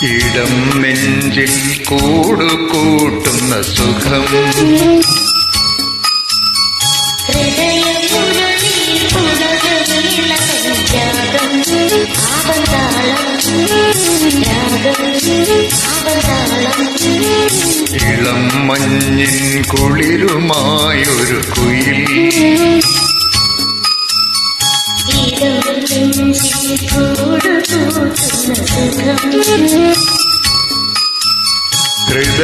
ഇടം നെഞ്ചിൽ കൂടുകൂട്ടുന്ന സുഖം ഇളം മഞ്ഞിൻ കുളിരുമായൊരു കുയിൽ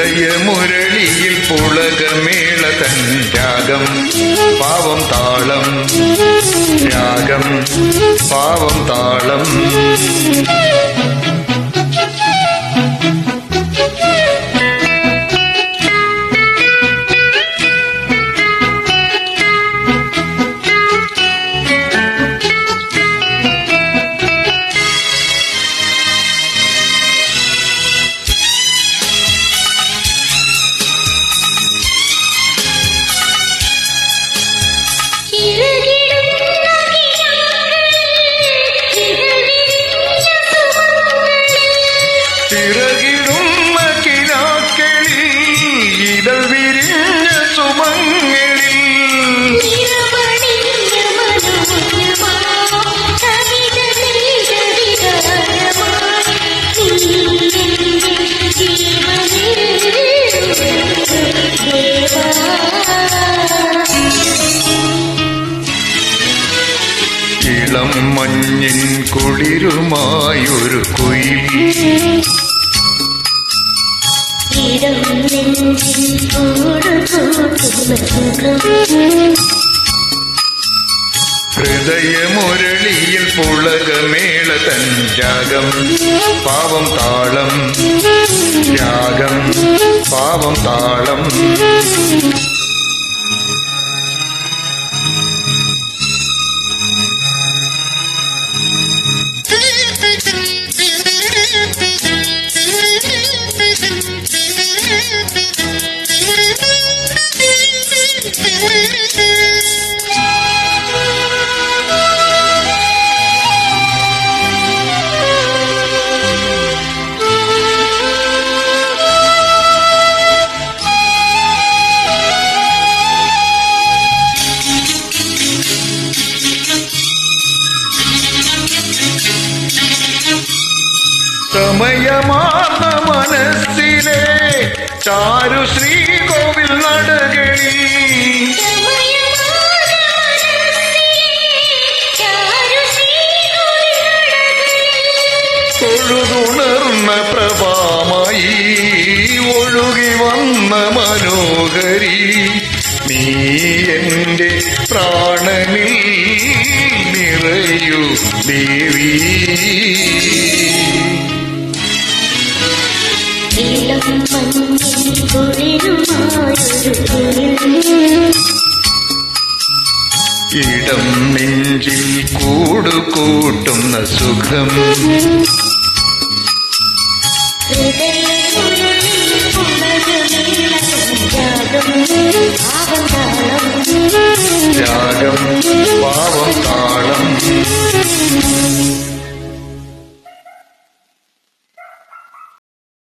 ഹൃദയമുരളിയിൽ പുളകമേള തൻ രാഗം പാവം താളം രാഗം പാവം താളം ചിറകിടുന്ന കിനാക്കളിൽ ഇതൾ വിരിഞ്ഞ സുമങ്ങളിൽ ഇളം മഞ്ഞിൻ കുളിരുമായൊരു കുയിൽ ഹൃദയമുരളിയിൽ പുളകമേള തൻ രാഗം പാവം താളം രാഗം പാവം താളം സമയമാർന്ന മനസ്സിലെ ചാരു ശ്രീകോവിൽ നടകളിൽ തൊഴുതുണർന്ന പ്രഭാമായി ഒഴുകി വന്ന മനോഹരി നീ എന്റെ പ്രാണനിൽ നിറയൂ ദേവി ഇടം നെഞ്ചിൽ കൂടുകൂട്ടുന്ന സുഖം രാഗം പാവം താളം